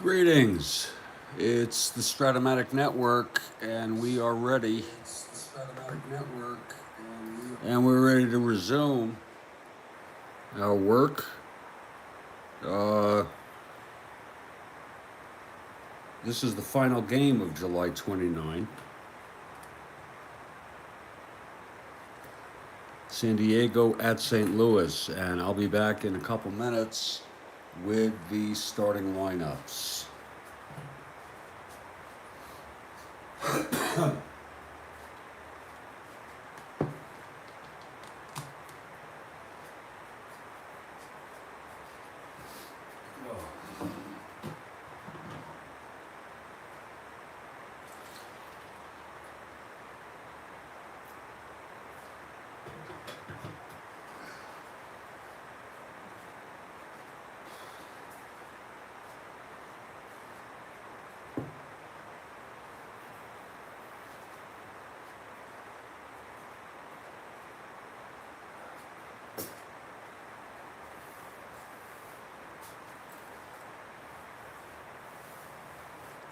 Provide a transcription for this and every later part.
Greetings. It's the Strat-O-Matic Network, and we are ready. And we're ready to resume our work. This is the final game of July 29. San Diego at St. Louis, and I'll be back in a couple minutes with the starting lineups.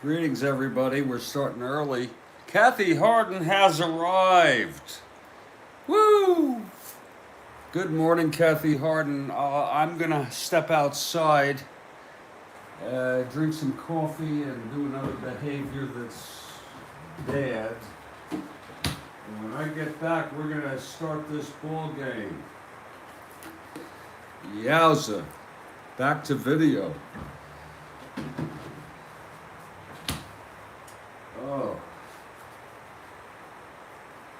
Greetings, everybody. We're starting early. Kathy Harden has arrived. Woo! Good morning, Kathy Harden. I'm going to step outside, drink some coffee, and do another behavior that's bad. And when I get back, we're going to start this ball game. Yowza. Back to video. Oh.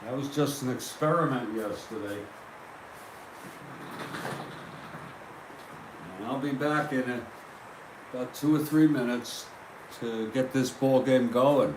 That was just an experiment yesterday. And I'll be back in about 2 or 3 minutes to get this ball game going.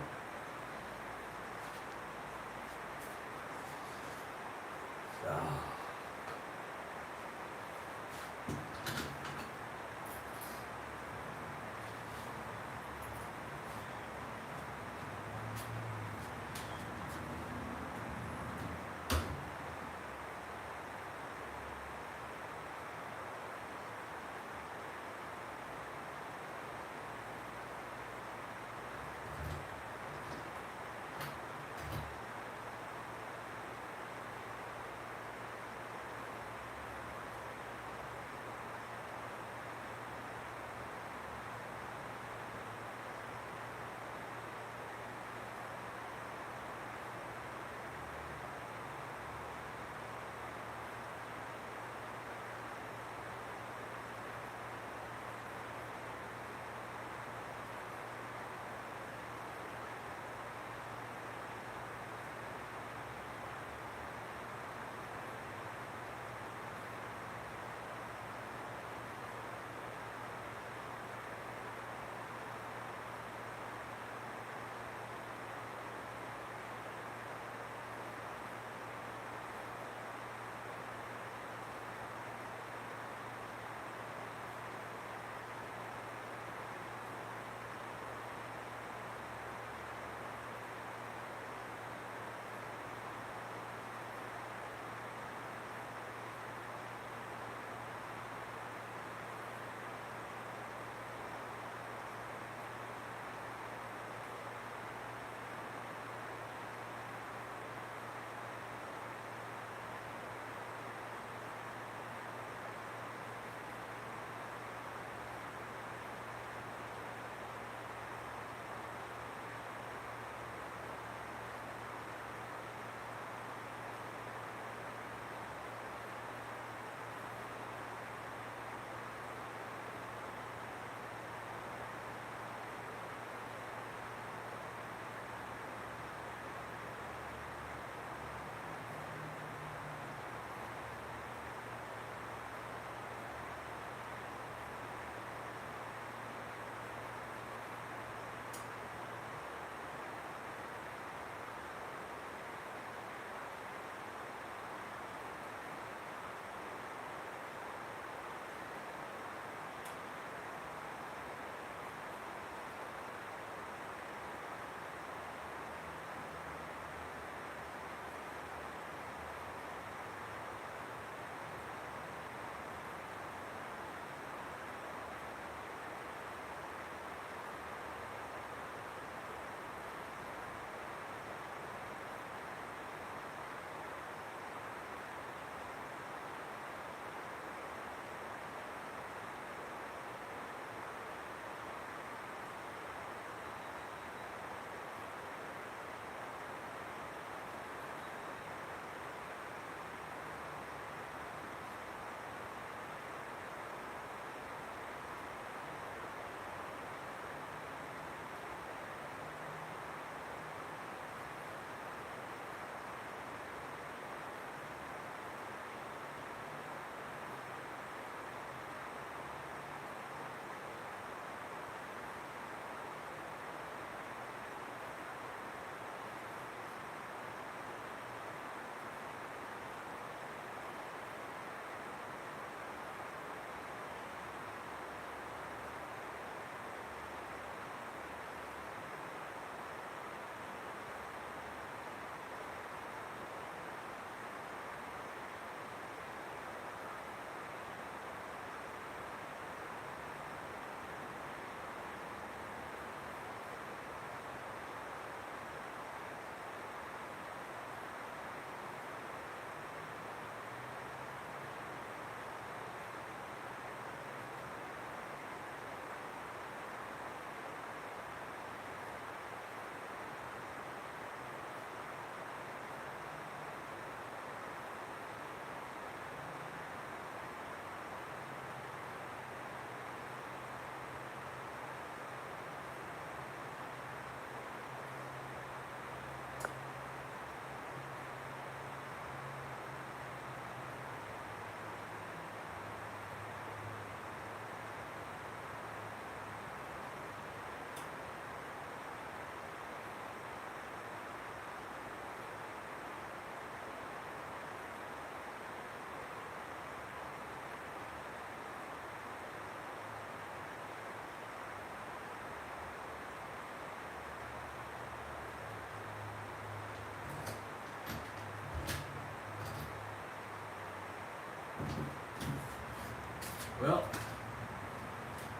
Well,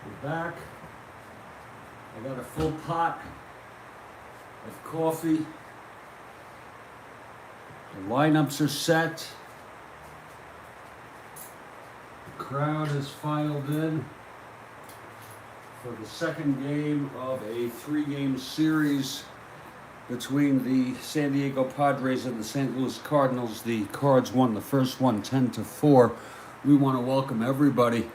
we're back. I got a full pot of coffee. The lineups are set. The crowd has filed in for the second game of a 3-game series between the San Diego Padres and the St. Louis Cardinals. The Cards won the first one 10-4. We want to welcome everybody.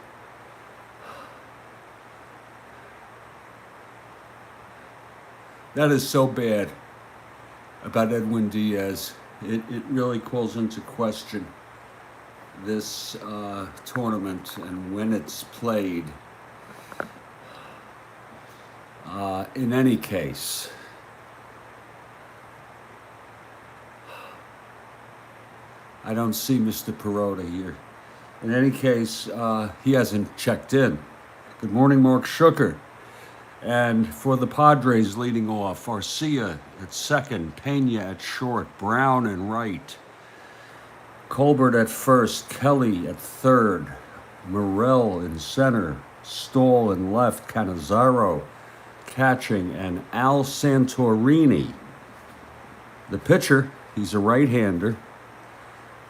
That is so bad about Edwin Diaz. It really calls into question this tournament and when it's played. In any case, I don't see Mr. Perota here. In any case, he hasn't checked in. Good morning, Mark Schucker. And for the Padres leading off, Arcia at second, Pena at short, Brown and right, Colbert at first, Kelly at third, Morel in center, Stahl in left, Cannizzaro catching, and Al Santorini, the pitcher. He's a right-hander.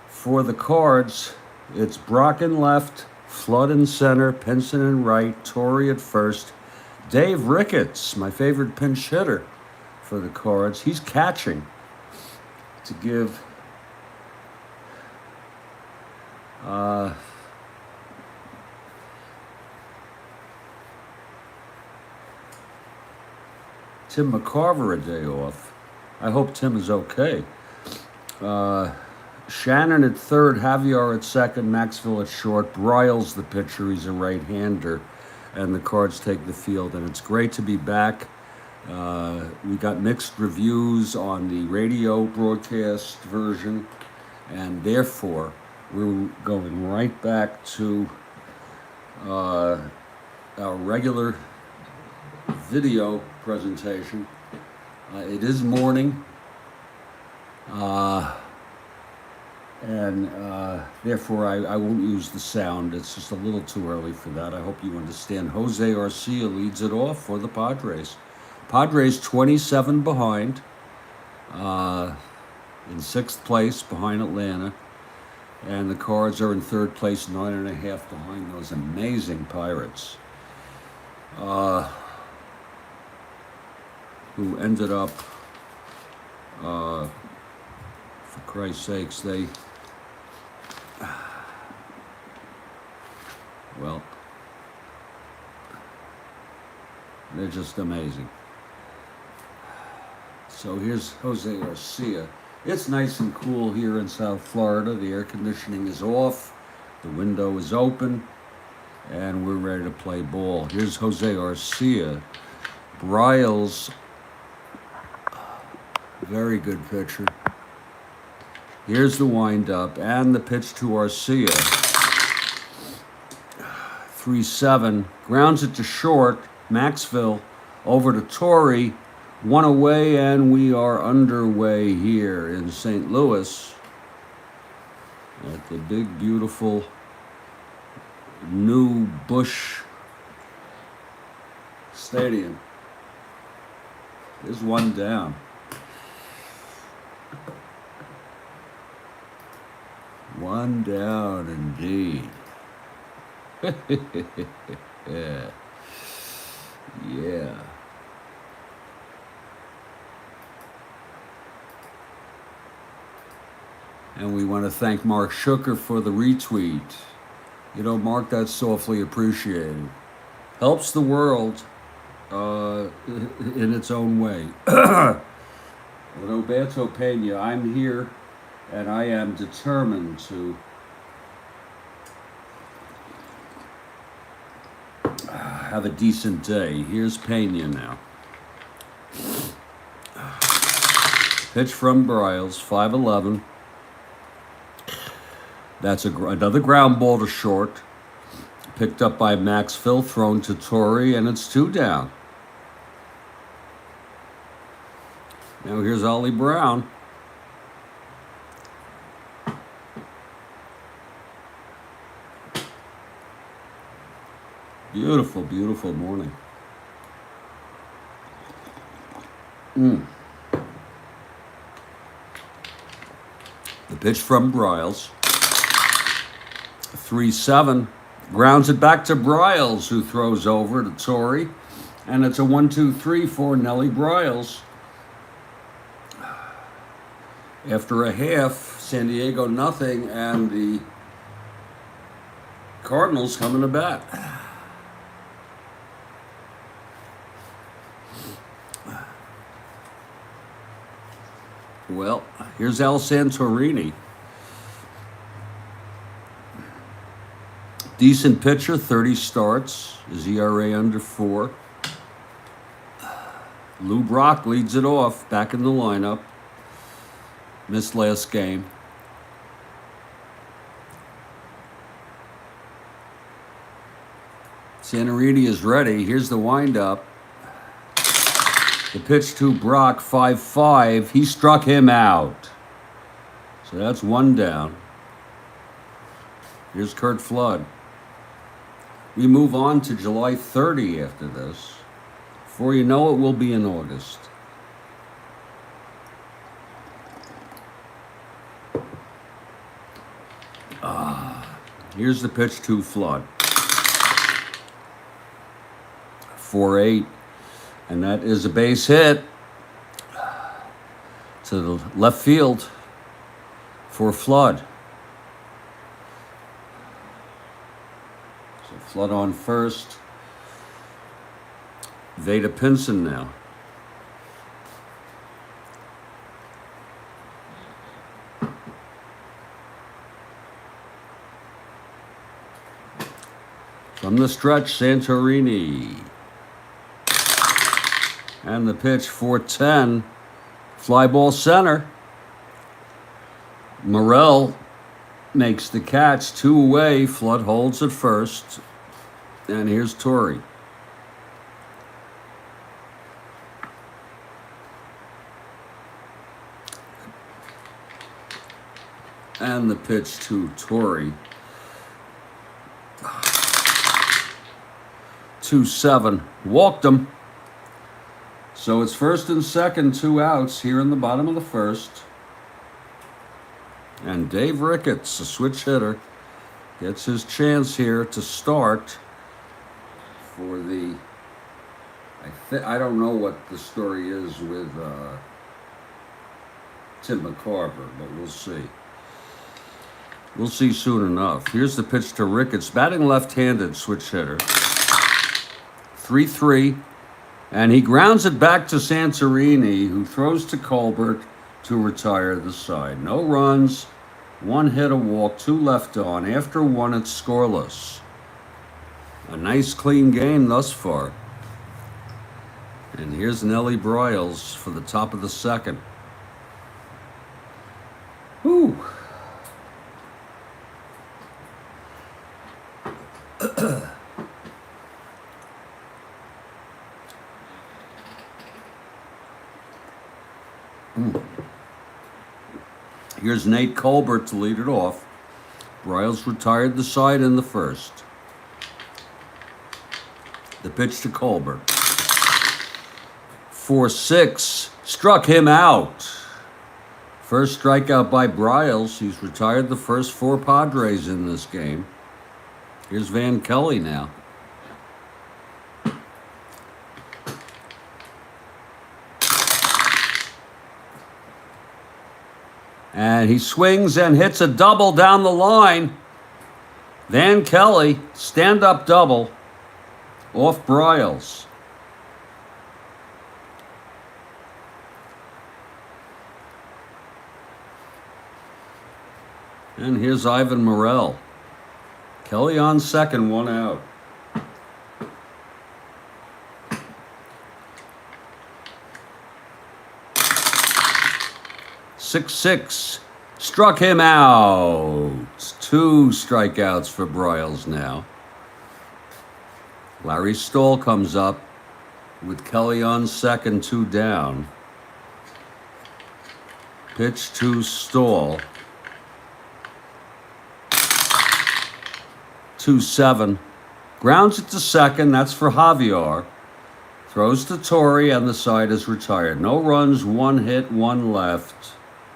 For the Cards, it's Brock in left, Flood in center, Pinson in right, Torrey at first, Dave Ricketts, my favorite pinch hitter for the Cards. He's catching to give Tim McCarver a day off. I hope Tim is okay. Shannon at third, Javier at second, Maxville at short, Briles the pitcher. He's a right-hander. And the Cards take the field, and it's great to be back. We got mixed reviews on the radio broadcast version, and therefore we're going right back to our regular video presentation. It is morning, and therefore I won't use the sound. It's just a little too early for that. I hope you understand. Jose Arcia leads it off for the Padres. Padres 27 behind, in sixth place behind Atlanta, and the Cards are in third place, 9.5 behind those amazing Pirates, who ended up, for Christ's sakes, well, they're just amazing. So here's Jose Arcia. It's nice and cool here in South Florida. The air conditioning is off, the window is open, and we're ready to play ball. Here's Jose Arcia. Briles, very good pitcher. Here's the windup and the pitch to Arcia. 3-7, grounds it to short. Maxville over to Torrey, one away, and we are underway here in St. Louis at the big, beautiful new Busch Stadium. There's one down. One down indeed. Yeah. And we want to thank Mark Schucker for the retweet. You know, Mark, that's awfully appreciated. Helps the world in its own way. Roberto Pena, I'm here, and I am determined to have a decent day. Here's Pena now. Pitch from Briles, 5-11. That's another ground ball to short. Picked up by Maxville, thrown to Torrey, and it's 2 down. Now here's Ollie Brown. Beautiful, beautiful morning. The pitch from Briles. 3-7. Grounds it back to Briles, who throws over to Torrey. And it's a 1-2-3 for Nellie Briles. After a half, San Diego nothing, and the Cardinals coming to bat. Well, here's Al Santorini. Decent pitcher, 30 starts. His ERA under 4. Lou Brock leads it off, back in the lineup. Missed last game. Santorini is ready. Here's the windup. The pitch to Brock, 5-5. He struck him out. So that's one down. Here's Curt Flood. We move on to July 30 after this. Before you know it, we'll be in August. Here's the pitch to Flood. 4-8. And that is a base hit to the left field for Flood. So Flood on first. Veda Pinson now. From the stretch, Santorini. And the pitch, 4-10. Fly ball center. Morel makes the catch, 2 away. Flood holds at first. And here's Torrey. And the pitch to Torrey. 2-7. Walked him. So it's first and second, 2 outs here in the bottom of the first. And Dave Ricketts, a switch hitter, gets his chance here to start for the... I don't know what the story is with Tim McCarver, but we'll see. We'll see soon enough. Here's the pitch to Ricketts, batting left-handed, switch hitter. 3-3. And he grounds it back to Santorini, who throws to Colbert to retire the side. No runs, 1 hit, a walk, 2 left on. After 1, it's scoreless. A nice, clean game thus far. And here's Nellie Briles for the top of the second. Whew. Here's Nate Colbert to lead it off. Briles retired the side in the first. The pitch to Colbert. 4-6. Struck him out. First strikeout by Briles. He's retired the first 4 Padres in this game. Here's Van Kelly now. And he swings and hits a double down the line. Van Kelly, stand-up double off Briles. And here's Ivan Morel. Kelly on second, 1 out. Six. Struck him out. 2 strikeouts for Briles now. Larry Stahl comes up with Kelly on second, 2 down. Pitch to Stahl. 2-7. Grounds it to second. That's for Javier. Throws to Torrey, and the side is retired. No runs, 1 hit, 1 left.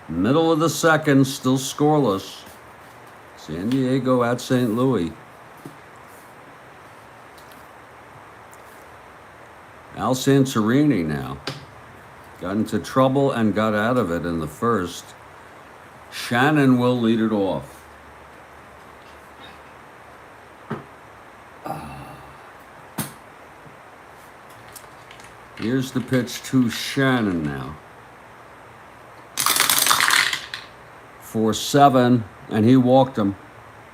Middle of the second, still scoreless. San Diego at St. Louis. Al Santorini now. Got into trouble and got out of it in the first. Shannon will lead it off. Here's the pitch to Shannon now. 4-7, and he walked him.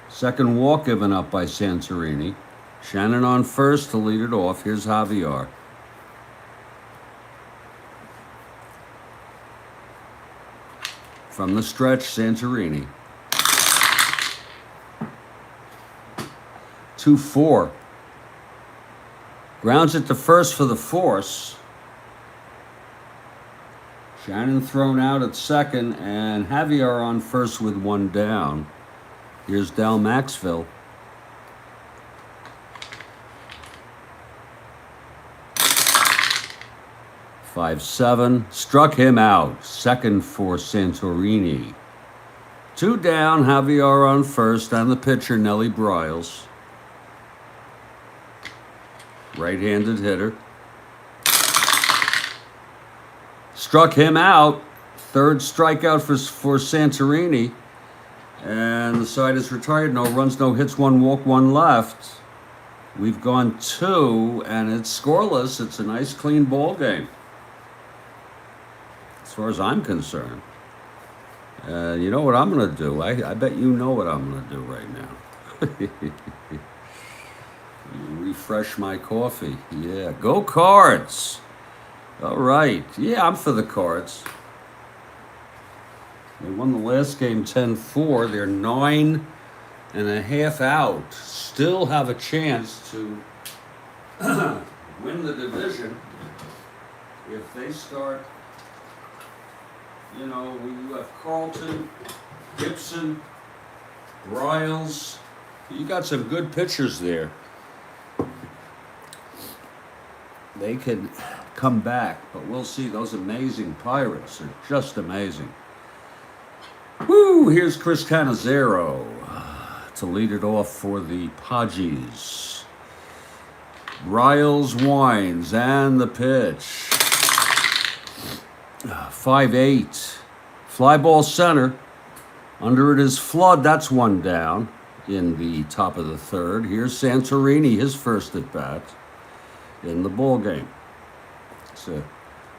Second walk given up by Santorini. Shannon on first to lead it off. Here's Javier. From the stretch, Santorini. 2-4. Grounds it to first for the force. Shannon thrown out at second, and Javier on first with 1 down. Here's Dal Maxville. "5-7, struck him out. Second for Santorini. 2 down, Javier on first, and the pitcher, Nelly Briles. Right-handed hitter. Struck him out. Third strikeout for Santorini. And the side is retired. No runs, no hits, 1 walk, 1 left. We've gone 2, and it's scoreless. It's a nice, clean ball game, as far as I'm concerned. You know what I'm going to do? I bet you know what I'm going to do right now. Refresh my coffee. Yeah, go Cards. All right. Yeah, I'm for the Cards. They won the last game 10-4. They're 9.5 out. Still have a chance to win the division if they start. You know, you have Carlton, Gibson, Briles. You got some good pitchers there. They could come back, but we'll see. Those amazing Pirates are just amazing. Woo! Here's Chris Cannizzaro to lead it off for the Padres. Briles winds, and the pitch. 5-8. Fly ball center. Under it is Flood. That's 1 down in the top of the third. Here's Santorini, his first at bat in the ball game.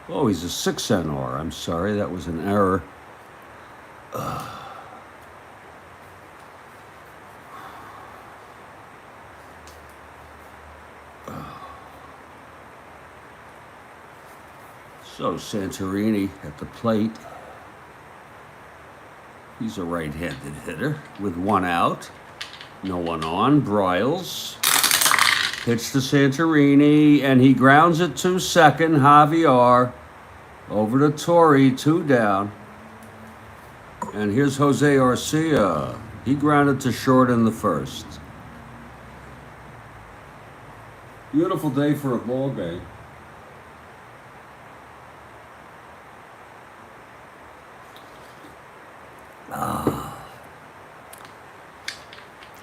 Oh, he's a 6 NR. I'm sorry, that was an error. So Santorini at the plate. He's a right-handed hitter with 1 out. No one on. Briles. Pitch to Santorini, and he grounds it to second. Javier over to Torrey, 2 down. And here's Jose Arcia. He grounded to short in the first. Beautiful day for a ball game.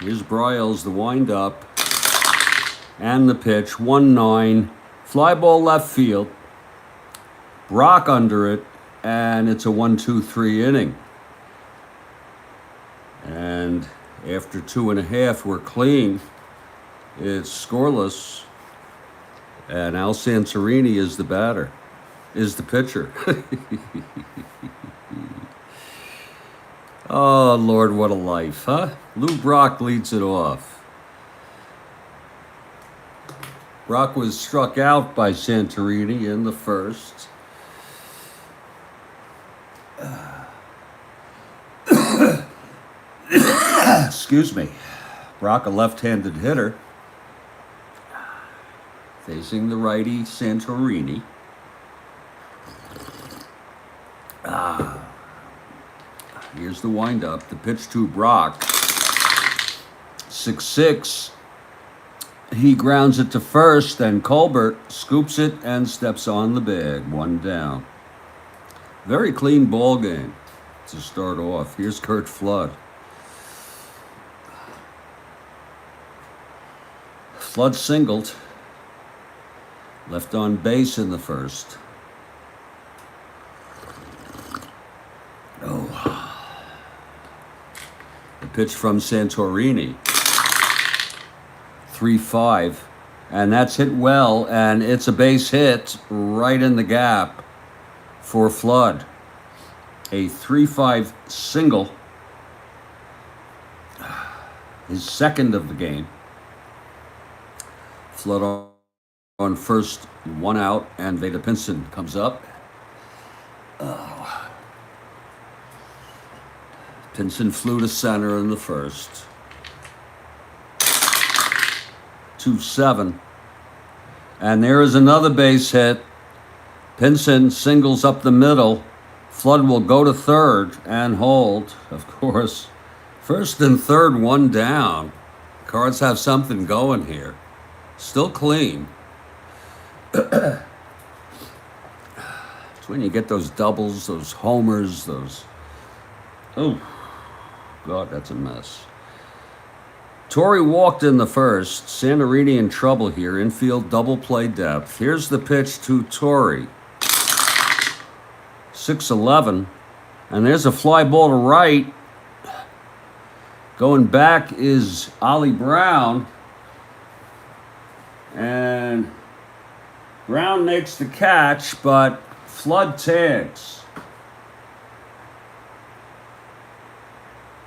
Here's Briles, the wind-up, and the pitch, 1-9. Fly ball left field. Brock under it, and it's a 1-2-3 inning. And after 2.5, we're clean. It's scoreless, and Al Santorini is the batter, is the pitcher. Oh, Lord, what a life, huh? Lou Brock leads it off. Brock was struck out by Santorini in the first. Excuse me. Brock, a left-handed hitter, facing the righty Santorini. Here's the windup. The pitch to Brock. 6-6. He grounds it to first, and Colbert scoops it and steps on the bag. One down. Very clean ball game to start off. Here's Kurt Flood. Flood singled. Left on base in the first. Oh. The pitch from Santorini. 3-5. And that's hit well, and it's a base hit right in the gap for Flood. A 3-5 single. His second of the game. Flood on first, one out, and Veda Pinson comes up. Pinson flew to center in the first. 2-7. And there is another base hit. Pinson singles up the middle. Flood will go to third and hold, of course. First and third, one down. Cards have something going here. Still clean. It's when you get those doubles, those homers, those... Oh, God, that's a mess. Torrey walked in the first. Santorini in trouble here. Infield double play depth. Here's the pitch to Torrey. 6-11. And there's a fly ball to right. Going back is Ollie Brown. And Brown makes the catch, but Flood tags.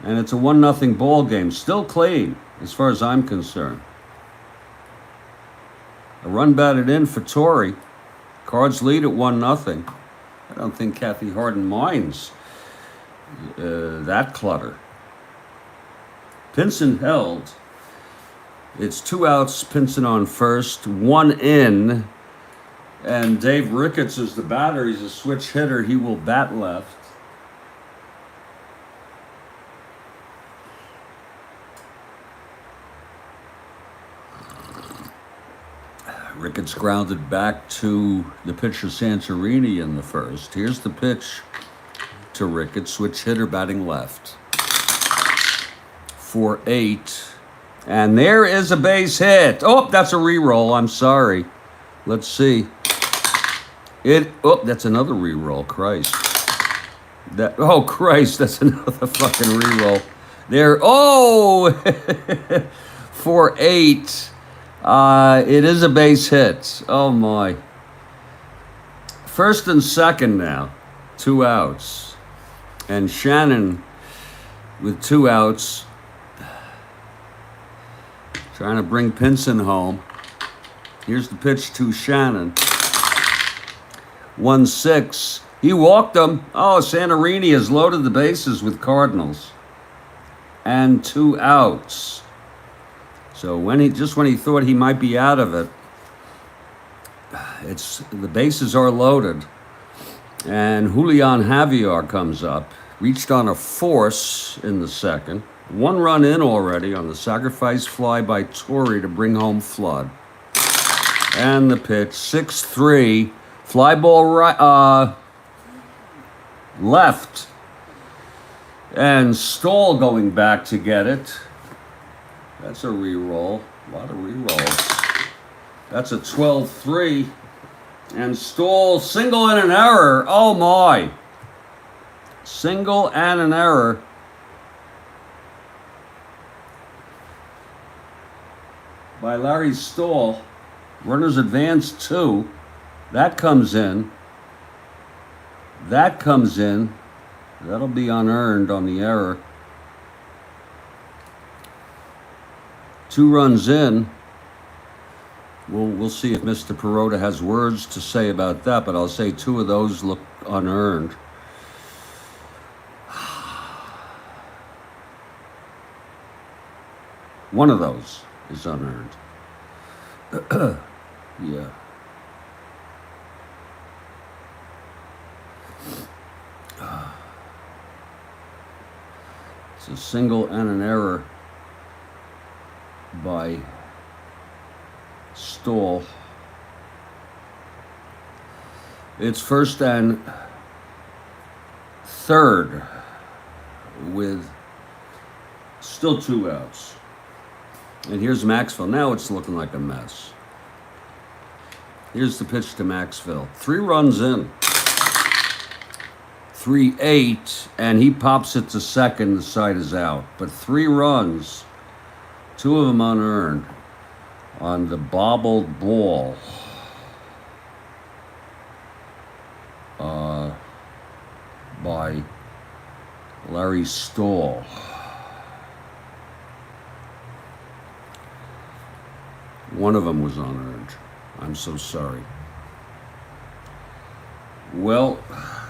And it's a 1-0 ball game. Still clean, as far as I'm concerned. A run batted in for Torrey. Cards lead at 1-0. I don't think Kathy Harden minds that clutter. Pinson held. It's 2 outs, Pinson on first, 1 in. And Dave Ricketts is the batter. He's a switch hitter. He will bat left. Ricketts grounded back to the pitcher Santorini in the first. Here's the pitch to Ricketts, switch hitter batting left. 4-8. And there is a base hit. Oh, that's a re-roll. I'm sorry. Let's see. Oh, that's another re-roll. Christ. Oh, Christ, that's another fucking re-roll. There. Oh! 4-8. It is a base hit. Oh, my. First and second now. 2 outs. And Shannon with 2 outs. Trying to bring Pinson home. Here's the pitch to Shannon. 1-6. He walked him. Oh, Santorini has loaded the bases with Cardinals. And 2 outs. So when he thought he might be out of it, the bases are loaded. And Julian Javier comes up. Reached on a force in the second. 1 run in already on the sacrifice fly by Torrey to bring home Flood. And the pitch, 6-3. Fly ball right, left. And Stoll going back to get it. That's a re-roll. A lot of re-rolls. That's a 12-3. And Stoll, single and an error. Oh, my. Single and an error. By Larry Stoll. Runners advance 2. That comes in. That comes in. That'll be unearned on the error. 2 runs in. We'll see if Mr. Perota has words to say about that, but I'll say 2 of those look unearned. One of those is unearned. Yeah. It's a single and an error by stall. It's first and third with still 2 outs. And here's Maxwell. Now it's looking like a mess. Here's the pitch to Maxwell. 3 runs in. 3-8, and he pops it to second. The side is out. But 3 runs, 2 of them unearned on the bobbled ball. By Larry Stahl. One of them was unearned. I'm so sorry. Well,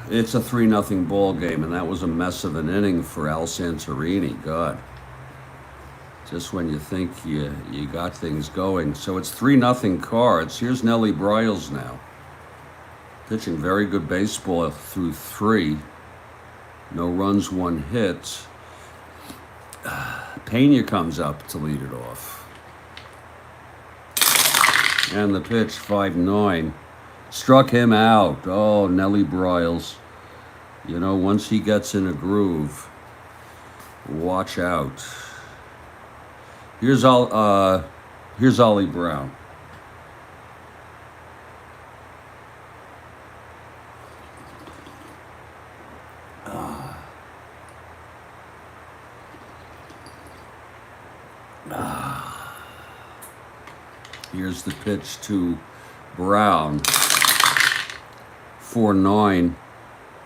it's a 3-0 ball game, and that was a mess of an inning for Al Santorini. God. Just when you think you got things going. So it's 3-0 Cards. Here's Nellie Briles now. Pitching very good baseball through 3. No runs, 1 hit. Pena comes up to lead it off. And the pitch, 5-9. Struck him out. Oh, Nellie Briles. You know, once he gets in a groove, watch out. Here's Ollie Brown. Here's the pitch to Brown. 4-9.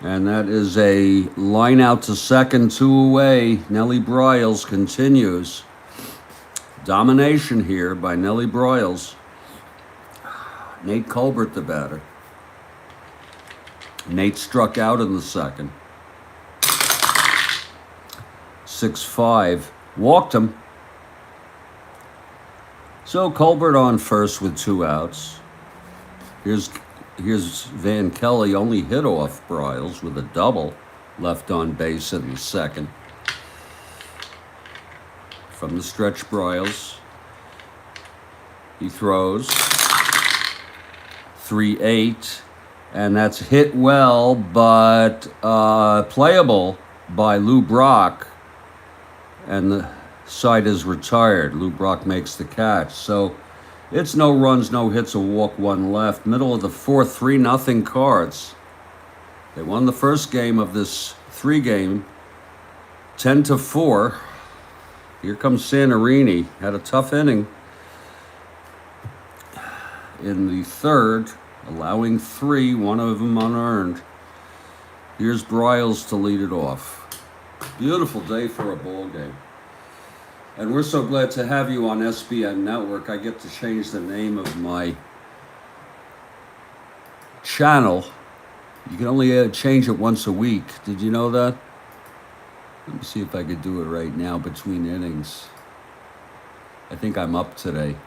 And that is a line out to second, 2 away. Nellie Briles continues. Domination here by Nellie Briles. Nate Colbert, the batter. Nate struck out in the second. 6-5. Walked him. So Colbert on first with 2 outs. Here's Van Kelly, only hit off Briles with a double, left on base in the second. From the stretch, Briles. He throws. 3-8, and that's hit well, but playable by Lou Brock, and the side is retired. Lou Brock makes the catch. So it's no runs, no hits, a walk, 1 left. Middle of the 4th, 3-0 Cards. They won the first game of this 3-game, 10-4. Here comes Santorini. Had a tough inning in the 3rd, allowing 3, 1 of them unearned. Here's Briles to lead it off. Beautiful day for a ball game. And we're so glad to have you on SBN Network. I get to change the name of my channel. You can only change it once a week. Did you know that? Let me see if I could do it right now between innings. I think I'm up today.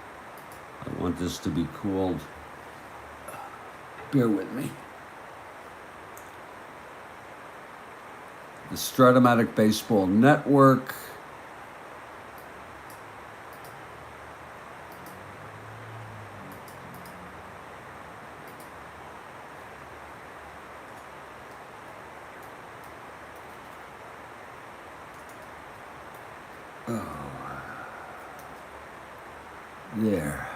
I want this to be called, bear with me, the Strat-O-Matic Baseball Network. There.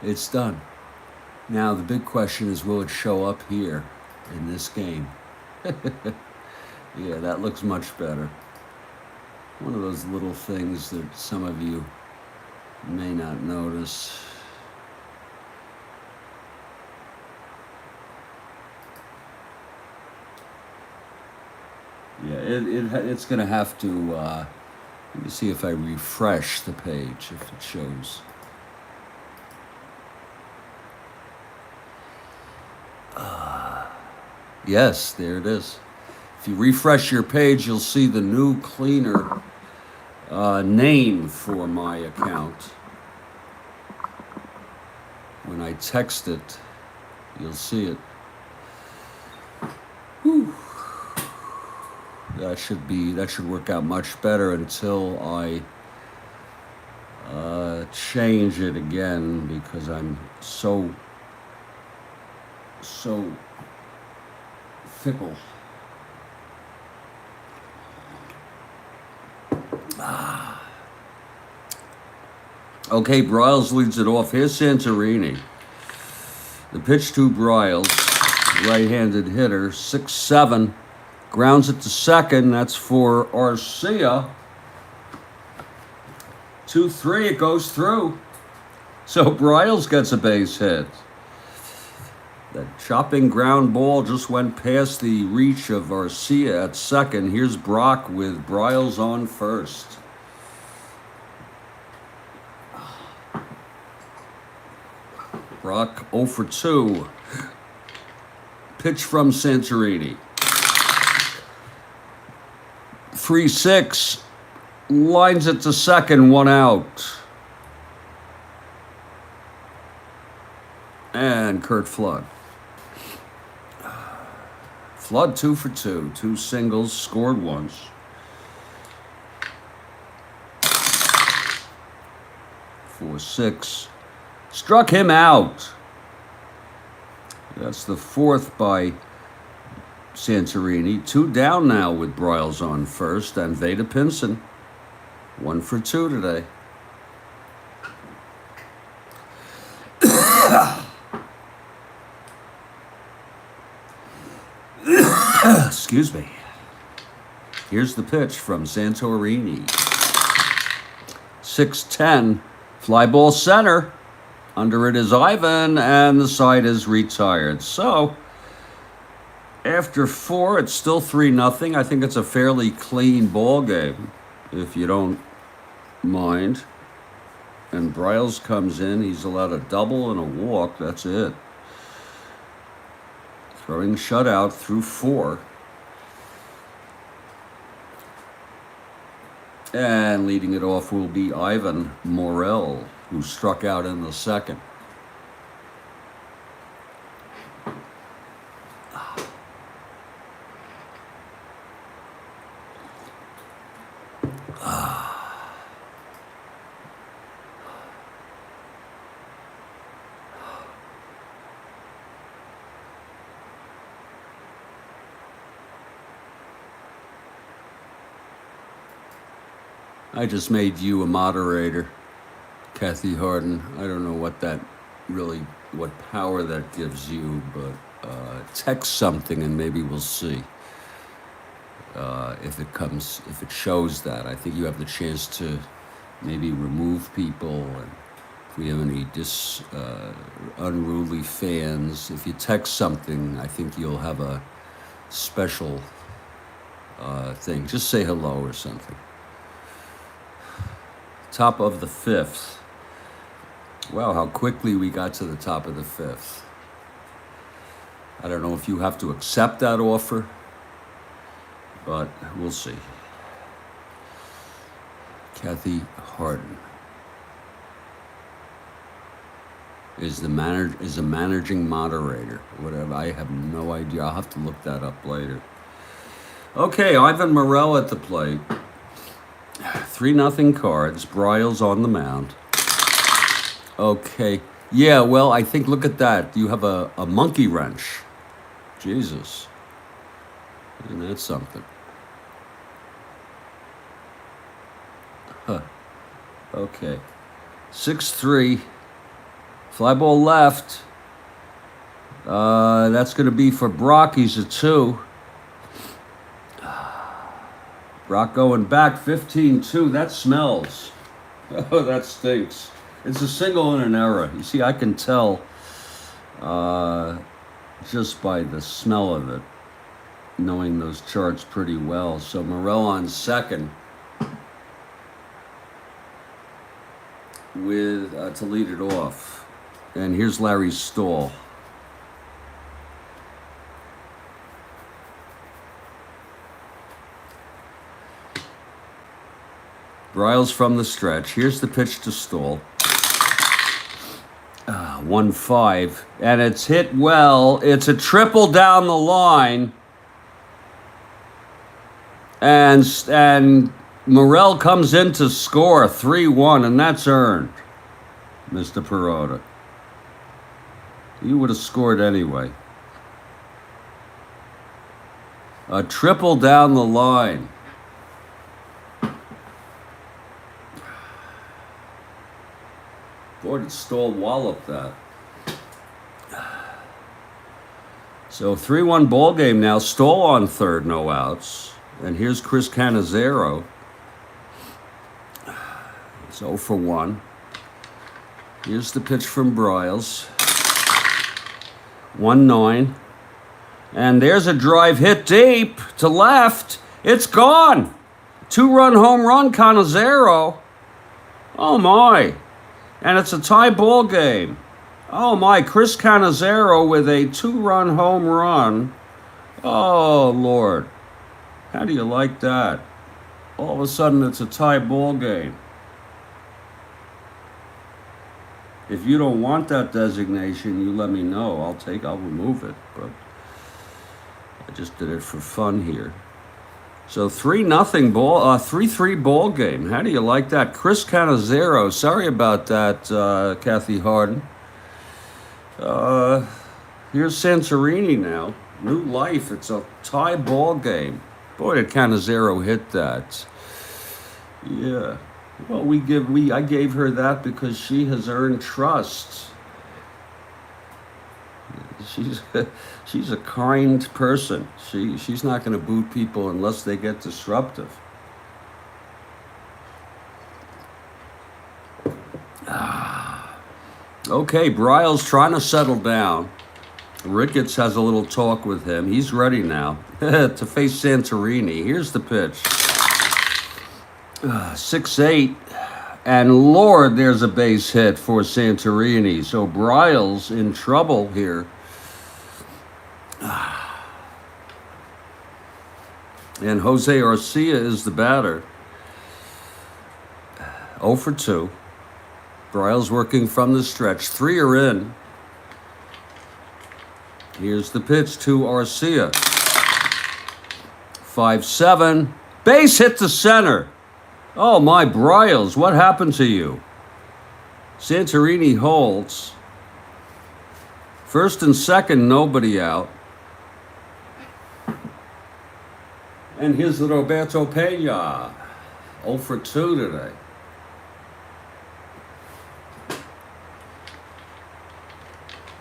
It's done. Now the big question is, will it show up here in this game? Yeah, that looks much better. One of those little things that some of you may not notice. Yeah, it's going to have to, let me see if I refresh the page, if it shows. Yes, there it is. If you refresh your page, you'll see the new, cleaner name for my account. When I text it, you'll see it. Whew. That should work out much better until I change it again because I'm so fickle. Okay, Briles leads it off. Here's Santorini. The pitch to Briles, right-handed hitter, 6-7. Grounds it to second. That's for Arcia. 2-3. It goes through. So Briles gets a base hit. That chopping ground ball just went past the reach of Arcia at second. Here's Brock with Briles on first. Brock 0 for 2. Pitch from Santorini. 3-6. Lines it to second, 1 out. And Kurt Flood. Flood 2 for 2. 2 singles, scored once. Four, 6. Struck him out. That's the fourth by Santorini. 2 down now with Briles on first and Veda Pinson. 1 for 2 today. Excuse me. Here's the pitch from Santorini. 6-10. Fly ball center. Under it is Ivan, and the side is retired. So, after 4, it's still 3-0. I think it's a fairly clean ball game, if you don't mind. And Briles comes in. He's allowed a double and a walk. That's it. Throwing shutout through 4. And leading it off will be Ivan Morel, who struck out in the second. I just made you a moderator, Kathy Harden. I don't know what power that gives you, but text something and maybe we'll see if it shows that. I think you have the chance to maybe remove people, and if we have any unruly fans, if you text something, I think you'll have a special thing. Just say hello or something. Top of the 5th. Wow, how quickly we got to the top of the 5th. I don't know if you have to accept that offer, but we'll see. Kathy Harden is a managing moderator. Whatever. I have no idea. I'll have to look that up later. Okay, Ivan Morel at the plate. 3-0 Cards. Briles on the mound. Okay. Yeah, well, I think, look at that. You have a monkey wrench. Jesus. Isn't that something? Huh. Okay. 6-3. Fly ball left. That's going to be for Brock. He's a 2. Brock going back, 15-2. That smells. Oh, that stinks. It's a single and an error. You see, I can tell just by the smell of it, knowing those charts pretty well. So Morel on second with to lead it off. And here's Larry Stahl. Briles from the stretch. Here's the pitch to Stahl. 1-5. And it's hit well. It's a triple down the line. And Morel comes in to score 3-1, and that's earned, Mr. Perota. You would have scored anyway. A triple down the line. Boy, did Stoll wallop that. So 3-1 ball game now. Stoll on third, no outs. And here's Chris Cannizzaro. It's 0 for 1. Here's the pitch from Briles. 1-9. And there's a drive hit deep to left. It's gone. 2-run home run, Cannizzaro. Oh, my. And it's a tie ball game. Oh, my. Chris Cannizzaro with a 2-run home run. Oh, Lord. How do you like that? All of a sudden, it's a tie ball game. If you don't want that designation, you let me know. I'll remove it. But I just did it for fun here. So 3-0 ball, 3-3 ball game. How do you like that? Chris Cannizzaro. Sorry about that, Kathy Harden. Here's Santorini now. New life. It's a tie ball game. Boy, did Cannizzaro hit that. Yeah. Well, I gave her that because she has earned trust. She's a kind person. She's not going to boot people unless they get disruptive. Okay, Briles trying to settle down. Ricketts has a little talk with him. He's ready now to face Santorini. Here's the pitch. 6-8. And Lord, there's a base hit for Santorini. So Briles in trouble here. And Jose Arcia is the batter. 0 for 2. Briles working from the stretch. 3 are in. Here's the pitch to Arcia. 5-7. Base hit to center. Oh, my, Briles, what happened to you? Santorini holds. First and second, nobody out. And here's the Roberto Pena. 0 for 2 today.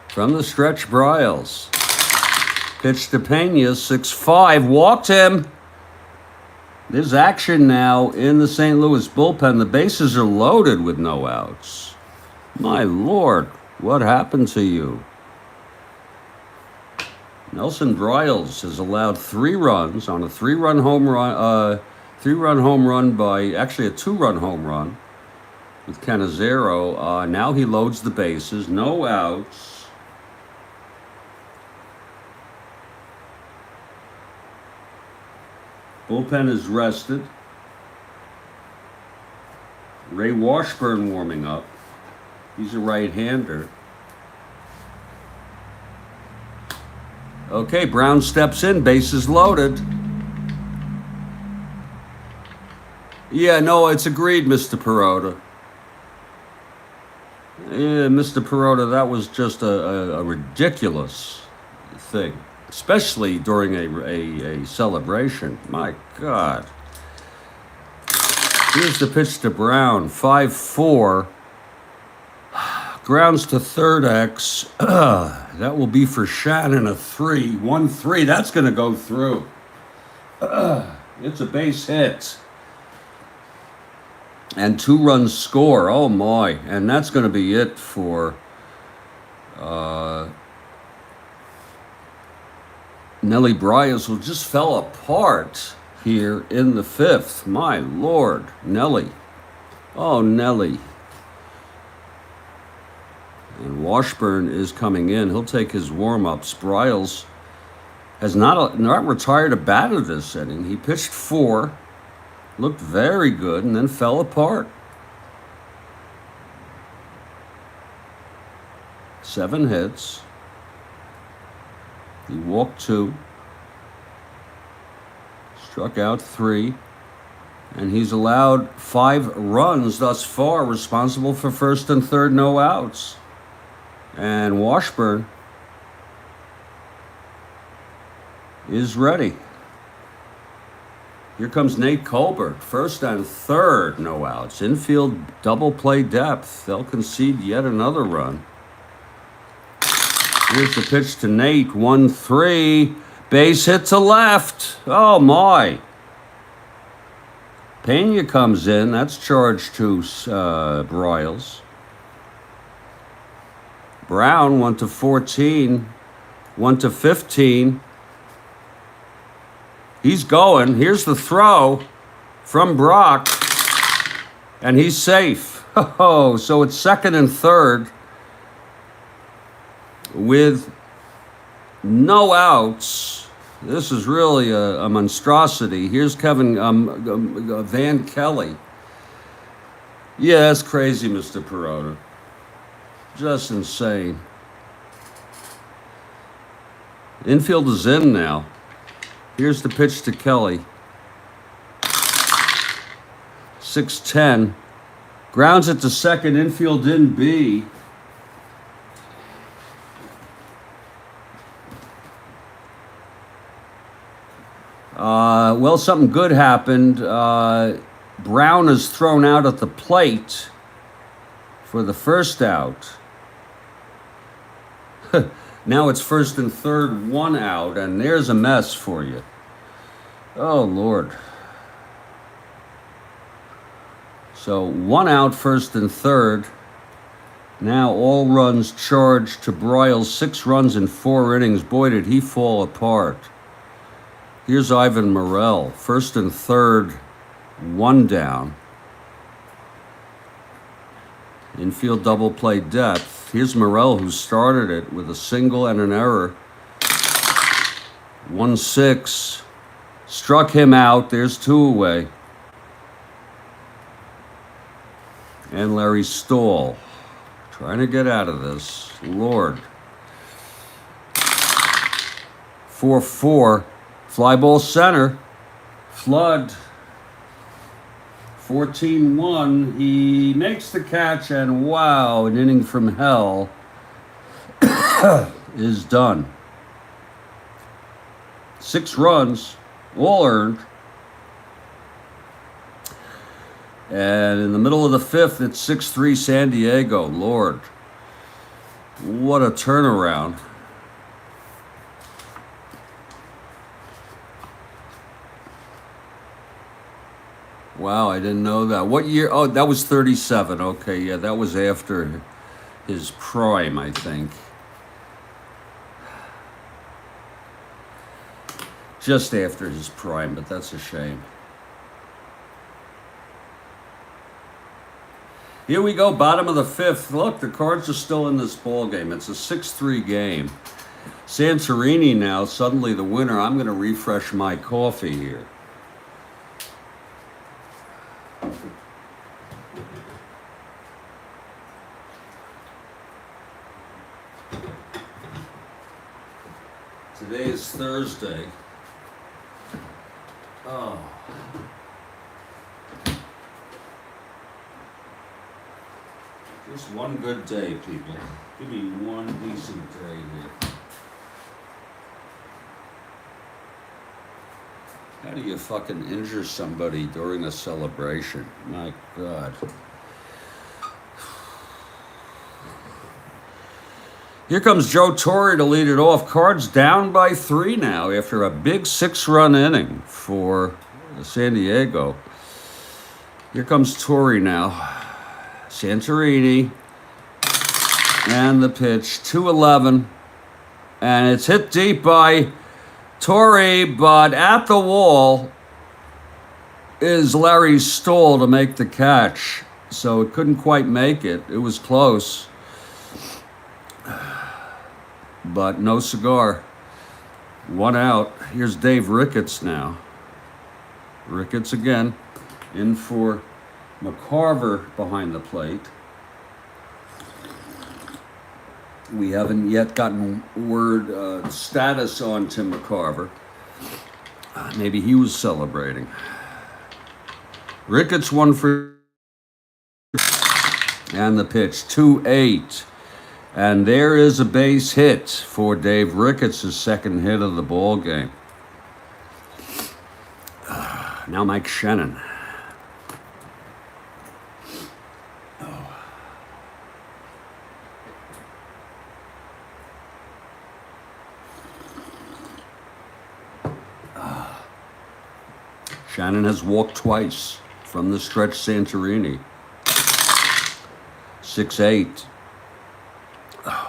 From the stretch, Briles. Pitch to Pena, 6-5. Walked him. There's action now in the St. Louis bullpen. The bases are loaded with no outs. My Lord, what happened to you? Nelson Briles has allowed 3 runs on a 3-run home run, 3-run home run by, actually a 2-run home run with Cannizzaro. Now he loads the bases, no outs. Bullpen is rested. Ray Washburn warming up. He's a right-hander. Okay, Brown steps in, bases loaded. Yeah, no, it's agreed, Mr. Perota. Yeah, Mr. Perota, that was just a ridiculous thing. Especially during a celebration. My God. Here's the pitch to Brown. 5-4. Grounds to third X. That will be for Shannon a 3. 1-3. That's going to go through. It's a base hit. And 2 runs score. Oh, my. And that's going to be it for Nelly Briles, who just fell apart here in the 5th. My Lord, Nelly. Oh, Nelly. And Washburn is coming in. He'll take his warm-ups. Briles has not retired a batter this inning. He pitched 4, looked very good, and then fell apart. 7 hits. He walked 2, struck out 3, And he's allowed 5 runs thus far, responsible for first and third no outs. And Washburn is ready. Here comes Nate Colbert, first and third no outs. Infield double play depth. They'll concede yet another run. Here's the pitch to Nate, 1-3. Base hit to left. Oh my. Pena comes in. That's charged to Briles. Brown 1-14. 1-15. He's going. Here's the throw from Brock. And he's safe. Oh, so it's second and third with no outs. This is really a monstrosity. Here's Kevin Van Kelly. Yeah, that's crazy, Mr. Perota. Just insane. Infield is in now. Here's the pitch to Kelly. 6-10. Grounds it to second. Infield in B. Well, something good happened. Brown is thrown out at the plate for the first out. Now it's first and third, 1 out, and there's a mess for you. Oh, Lord. So 1 out, first and third. Now all runs charged to Briles, 6 runs in 4 innings. Boy, did he fall apart. Here's Ivan Morel, first and third, 1 down. Infield double play depth. Here's Morel, who started it with a single and an error. 1-6. Struck him out. There's 2 away. And Larry Stahl trying to get out of this. Lord. 4-4. Fly ball center. Flood. 14-1. He makes the catch, and wow, an inning from hell is done. 6 runs, all earned. And in the middle of the 5th, it's 6-3 San Diego. Lord, what a turnaround. Wow, I didn't know that. What year? Oh, that was 37. Okay, yeah, that was after his prime, I think. Just after his prime, but that's a shame. Here we go, bottom of the 5th. Look, the Cards are still in this ball game. It's a 6-3 game. Santorini now, suddenly the winner. I'm going to refresh my coffee here. Today is Thursday. Oh. Just one good day, people. Give me one decent day here. How do you fucking injure somebody during a celebration? My God. Here comes Joe Torre to lead it off. Cards down by 3 now after a big 6-run inning for San Diego. Here comes Torre now. Santorini. And the pitch. 2-11. And it's hit deep by Torre, but at the wall is Larry Stahl to make the catch. So it couldn't quite make it. It was close. But no cigar. 1 out. Here's Dave Ricketts now. Ricketts again. In for McCarver behind the plate. We haven't yet gotten word status on Tim McCarver. Maybe he was celebrating. Ricketts 1 for, and the pitch 2-8. And there is a base hit for Dave Ricketts' second hit of the ball game. Now Mike Shannon. Shannon has walked twice from the stretch Santorini. 6-8.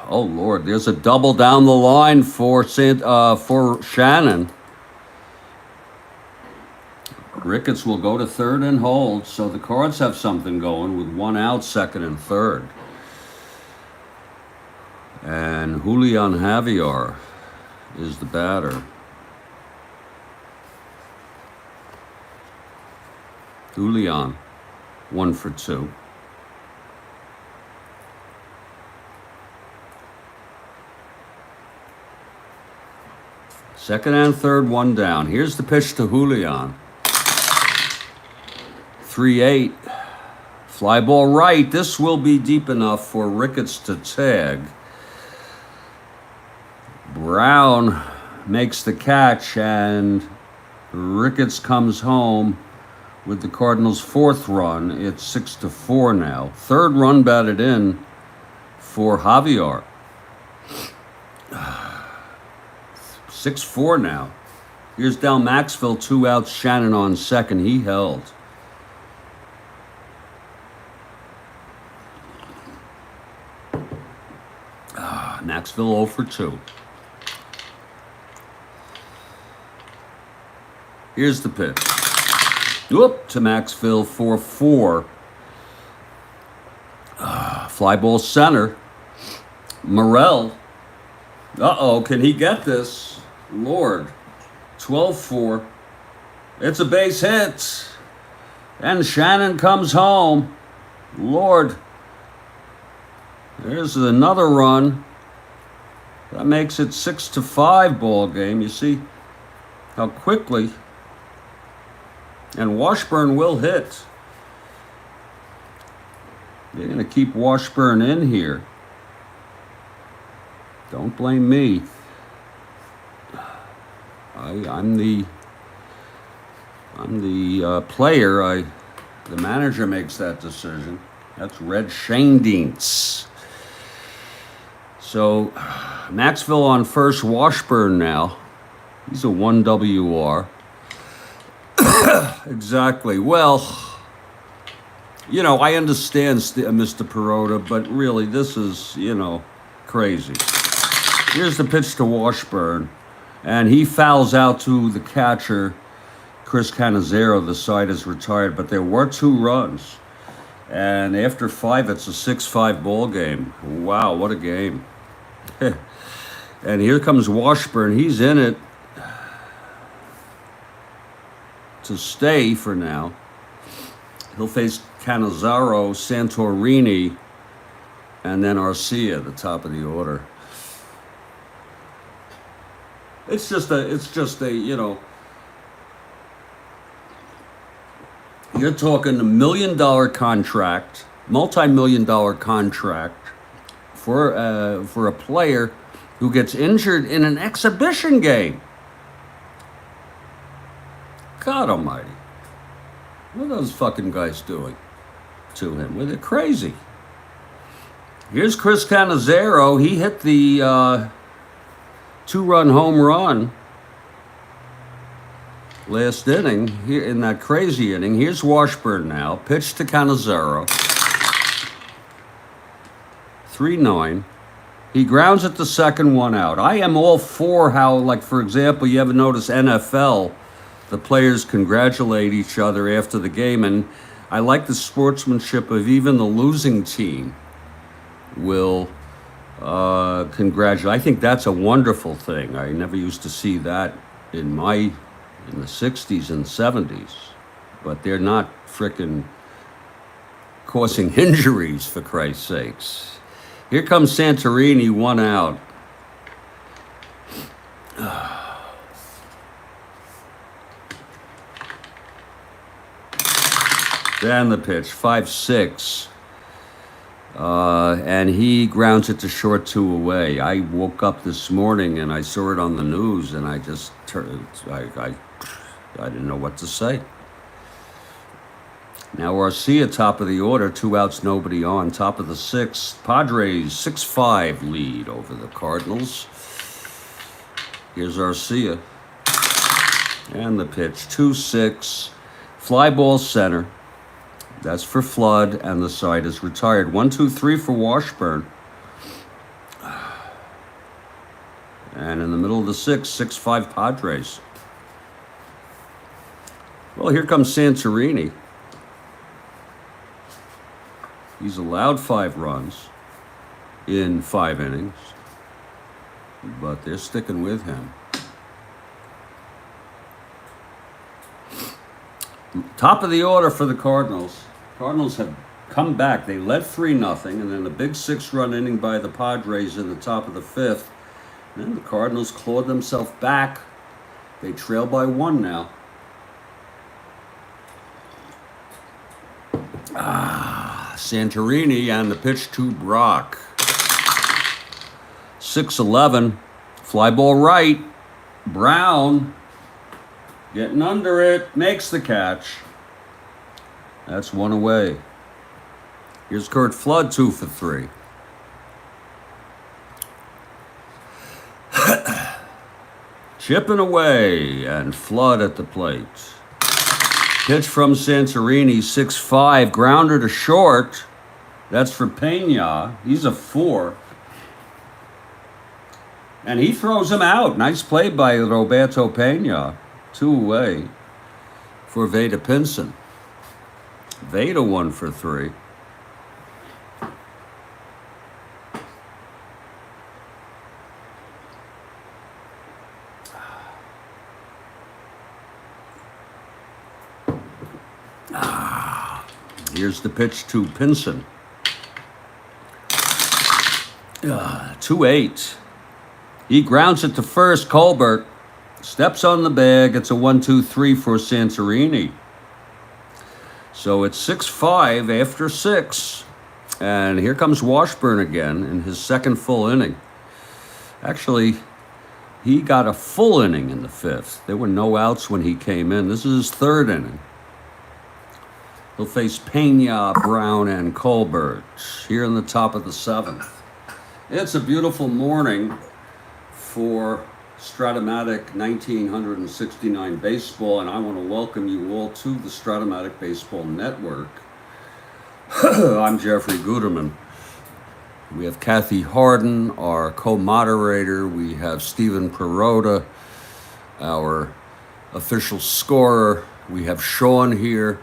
Oh Lord, there's a double down the line for Shannon. Ricketts will go to third and hold, so the Cards have something going with 1 out, second and third. And Julian Javier is the batter. Julian, 1 for 2. Second and third, 1 down. Here's the pitch to Julian. 3-8. Fly ball right. This will be deep enough for Ricketts to tag. Brown makes the catch, and Ricketts comes home with the Cardinals' 4th run. It's 6-4 now. 3rd run batted in for Javier. 6-4 now. Here's Del Maxville, 2 outs, Shannon on second. He held. Maxville 0 for 2. Here's the pitch. Whoop, to Maxville, 4-4. Fly ball center. Morel. Uh-oh, can he get this? Lord. 12-4. It's a base hit. And Shannon comes home. Lord. There's another run. That makes it 6-5 ball game. You see how quickly. And Washburn will hit. They're going to keep Washburn in here. Don't blame me. I'm the player. The manager makes that decision. That's Red Shanedeens. So Maxville on first, Washburn now. He's a 1 WR. Exactly. Well, I understand Mr. Perota, but really this is, crazy. Here's the pitch to Washburn, and he fouls out to the catcher, Chris Cannizzaro. The side is retired, but there were 2 runs. And after 5, it's a 6-5 ball game. Wow, what a game. And here comes Washburn. He's in it to stay for now. He'll face Cannizzaro, Santorini, and then Arcia at the top of the order. It's just a you're talking $1 million contract, multi-million-dollar contract for a player who gets injured in an exhibition game. God almighty. What are those fucking guys doing to him? Well, they're crazy. Here's Chris Cannizzaro. He hit the 2-run home run last inning, here in that crazy inning. Here's Washburn now. Pitch to Cannizzaro. 3-9. He grounds at the second, 1 out. I am all for how, like, for example, you ever notice NFL, the players congratulate each other after the game, and I like the sportsmanship of even the losing team will congratulate. I think that's a wonderful thing. I never used to see that in the 60s and 70s, but they're not frickin' causing injuries, for Christ's sakes. Here comes Santorini, 1 out. And the pitch, 5-6. And he grounds it to short 2 away. I woke up this morning and I saw it on the news, and I just turned. I didn't know what to say. Now Arcia, top of the order, 2 outs, nobody on. Top of the 6th, Padres 6-5 lead over the Cardinals. Here's Arcia. And the pitch, 2-6. Fly ball center. That's for Flood, and the side is retired. 1-2-3 for Washburn. And in the middle of the 6th, 6-5 Padres. Well, here comes Santorini. He's allowed 5 runs in 5 innings, but they're sticking with him. Top of the order for the Cardinals. Cardinals have come back. They led 3-0, and then a big 6-run inning by the Padres in the top of the 5th. And then the Cardinals clawed themselves back. They trail by 1 now. Santorini, and the pitch to Brock. 6-11. Fly ball right. Brown getting under it. Makes the catch. That's 1 away. Here's Kurt Flood, 2 for 3. Chipping away, and Flood at the plate. Pitch from Santorini, 6-5, grounder to short. That's for Pena. He's a 4. And he throws him out. Nice play by Roberto Pena. 2 away for Veda Pinson. Veda 1 for 3. Here's the pitch to Pinson. 2-8. He grounds it to first. Colbert steps on the bag. It's a 1-2-3 for Santorini. So it's 6-5 after 6. And here comes Washburn again in his 2nd full inning. Actually, he got a full inning in the 5th. There were no outs when he came in. This is his 3rd inning. He'll face Pena, Brown, and Colbert here in the top of the 7th. It's a beautiful morning for Strat-O-Matic 1969 baseball, and I want to welcome you all to the Strat-O-Matic Baseball Network. I'm Jeffrey Guterman. We have Kathy Harden, our co-moderator. We have Stephen Perota, our official scorer. We have Sean here.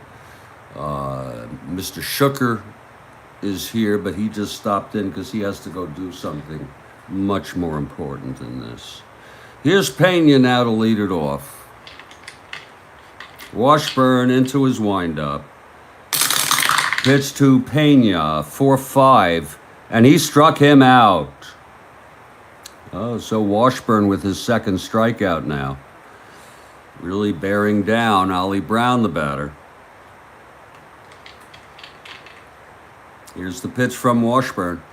Mr. Shooker is here, but he just stopped in because he has to go do something much more important than this. Here's Pena now to lead it off. Washburn into his windup. Pitch to Pena, 4-5, and he struck him out. Oh, so Washburn with his 2nd strikeout now. Really bearing down Ollie Brown, the batter. Here's the pitch from Washburn.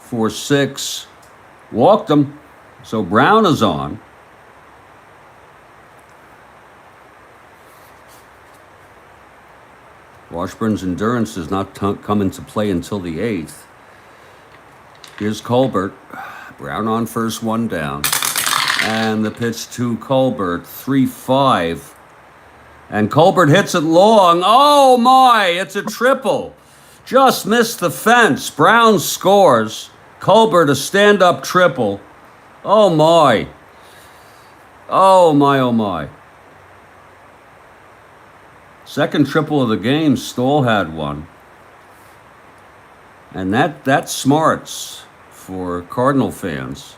4-6. Walked him. So Brown is on. Washburn's endurance does not come into play until the 8th. Here's Colbert. Brown on first, 1 down. And the pitch to Colbert. 3-5. And Colbert hits it long. Oh, my, it's a triple. Just missed the fence. Brown scores. Colbert a stand-up triple. Oh, my. Oh, my, oh, my. 2nd triple of the game. Stahl had 1. And that smarts for Cardinal fans,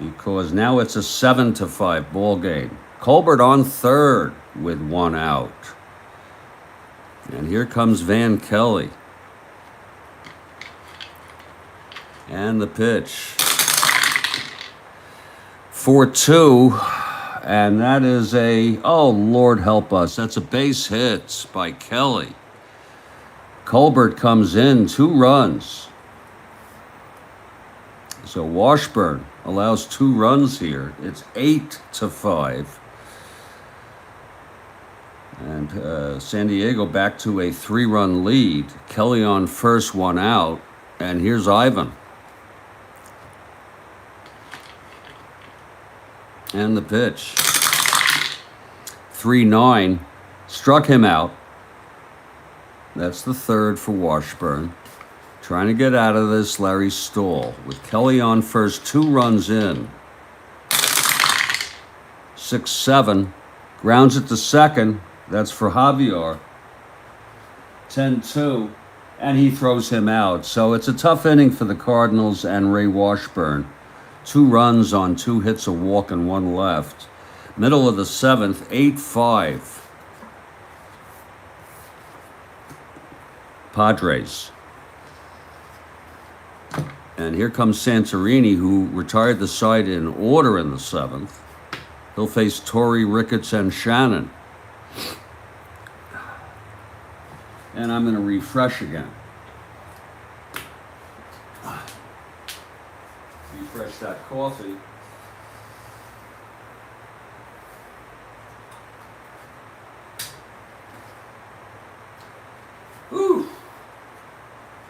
because now it's a 7-5 ball game. Colbert on 3rd with 1 out. And here comes Van Kelly. And the pitch. 4-2. And that is oh, Lord help us, that's a base hit by Kelly. Colbert comes in, 2 runs. So Washburn allows 2 runs here. It's 8-5. And San Diego back to a 3-run lead. Kelly on first, 1 out. And here's Ivan. And the pitch. 3-9. Struck him out. That's the 3rd for Washburn. Trying to get out of this, Larry Stahl. With Kelly on first, 2 runs in. 6-7. Grounds it to second. That's for Javier. 10-2. And he throws him out. So it's a tough inning for the Cardinals and Ray Washburn. 2 runs on 2 hits, a walk, and 1 left. Middle of the 7th, 8-5. Padres. And here comes Santorini, who retired the side in order in the 7th. He'll face Torrey, Ricketts, and Shannon. And I'm going to refresh again. Refresh that coffee. Whew.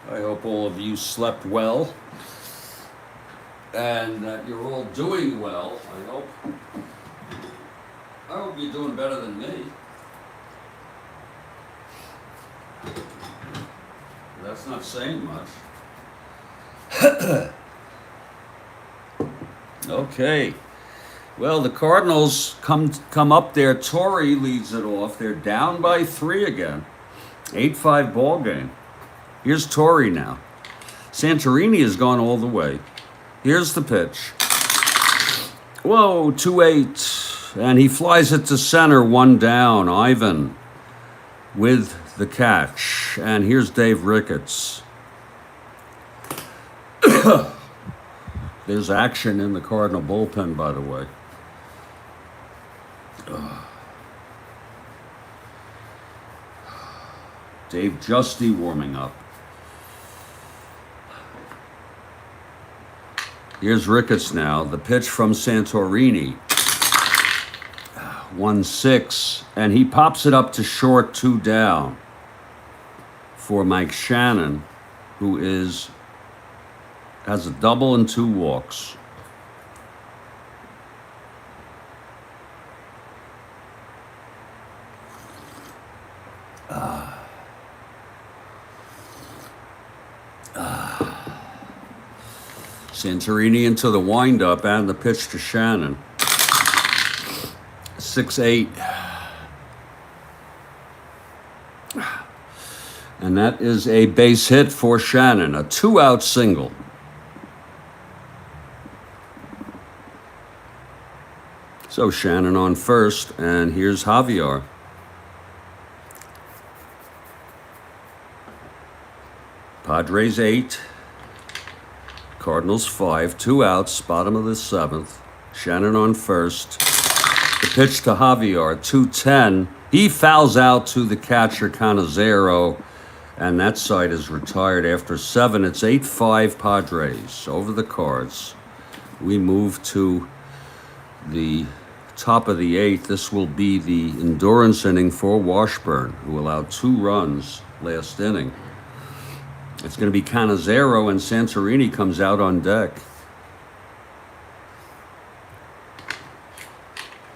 I hope all of you slept well and that you're all doing well. I hope you're doing better than me. That's not saying much. Okay. Well, the Cardinals come up there. Torrey leads it off. They're down by 3 again. 8-5 ball game. Here's Torrey now. Santorini has gone all the way. Here's the pitch. Whoa, 2-8. And he flies it to center, 1 down. Ivan with the catch. And here's Dave Ricketts. There's action in the Cardinal bullpen, by the way. Dave Justy warming up. Here's Ricketts now. The pitch from Santorini. 1-6. And he pops it up to short, 2 down. For Mike Shannon, who has a double and 2 walks. Santorini into the windup and the pitch to Shannon. 6-8. And that is a base hit for Shannon, a 2-out single. So Shannon on first, and here's Javier. Padres 8. Cardinals 5, 2 outs, bottom of the 7th. Shannon on first. The pitch to Javier, 2-10. He fouls out to the catcher, Canizero, and that side is retired after 7. It's 8-5 Padres over the Cards. We move to the top of the 8th. This will be the endurance inning for Washburn, who allowed 2 runs last inning. It's going to be Canizero, and Santorini comes out on deck.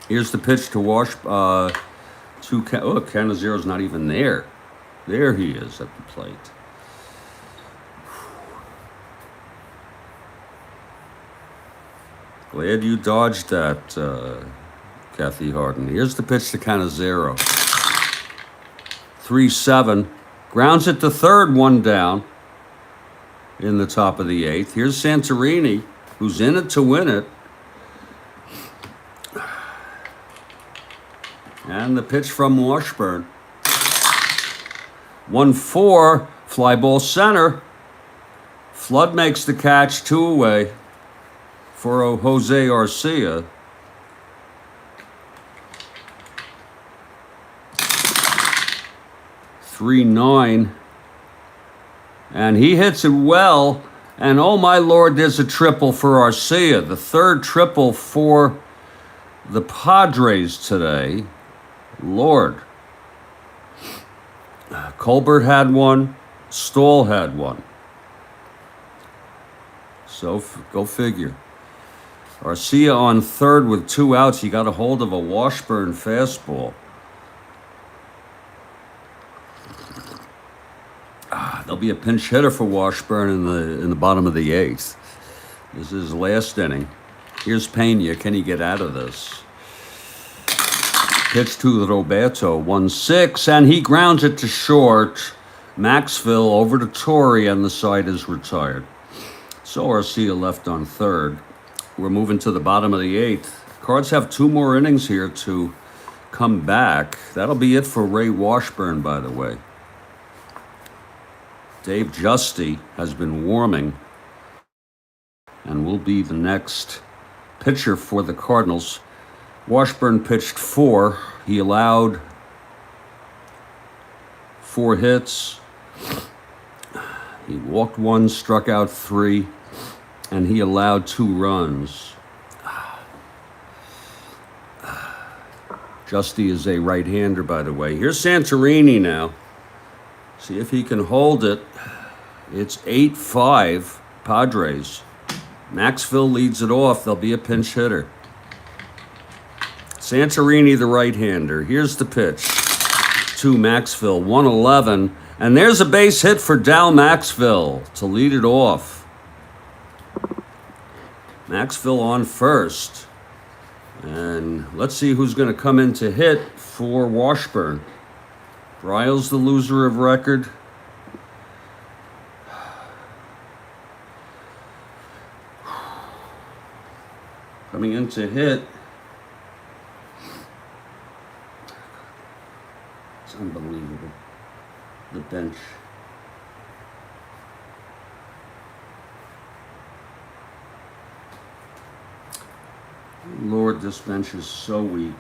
Here's the pitch to Canizero's not even there. There he is at the plate. Glad you dodged that, Kathy Harden. Here's the pitch to Canizero. 3-7. Grounds it to third, 1 down. In the top of the 8th. Here's Santorini, who's in it to win it. And the pitch from Washburn. 1-4, fly ball center. Flood makes the catch, 2 away for Jose Arcia. 3-9. And he hits it well. And oh my Lord, there's a triple for Arcia. The third triple for the Padres today. Lord. Colbert had one. Stahl had one. So go figure. Arcia on third with 2 outs. He got a hold of a Washburn fastball. There'll be a pinch hitter for Washburn in the bottom of the 8th. This is his last inning. Here's Pena. Can he get out of this? Pitch to Roberto, 1-6, and he grounds it to short. Maxville over to Torrey, and the side is retired. So Arcia left on third. We're moving to the bottom of the 8th. Cards have 2 more innings here to come back. That'll be it for Ray Washburn, by the way. Dave Justy has been warming and will be the next pitcher for the Cardinals. Washburn pitched 4. He allowed 4 hits. He walked 1, struck out 3, and he allowed 2 runs. Justy is a right-hander, by the way. Here's Santorini now. See if he can hold it. It's 8-5 Padres. Maxville leads it off. There'll be a pinch hitter. Santorini, the right-hander. Here's the pitch to Maxville, 1-11. And there's a base hit for Dal Maxville to lead it off. Maxville on first. And let's see who's going to come in to hit for Washburn. Briles, the loser of record. Coming in to hit. It's unbelievable. The bench. Lord, this bench is so weak.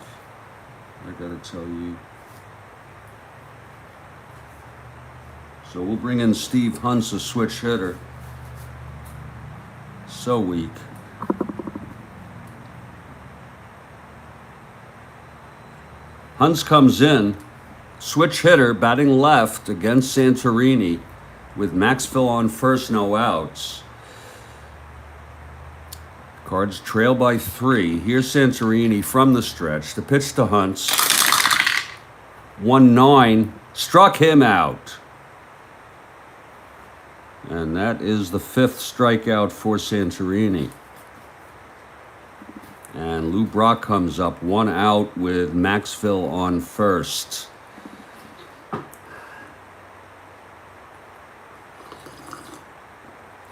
I gotta tell you. So we'll bring in Steve Hunt's a switch hitter. So weak. Hunt's comes in, switch hitter, batting left against Santorini with Maxville on first, no outs. Cards trail by 3. Here's Santorini from the stretch. The pitch to Hunt's. 1-9. Struck him out. And that is the 5th strikeout for Santorini. And Lou Brock comes up, 1 out with Maxville on first.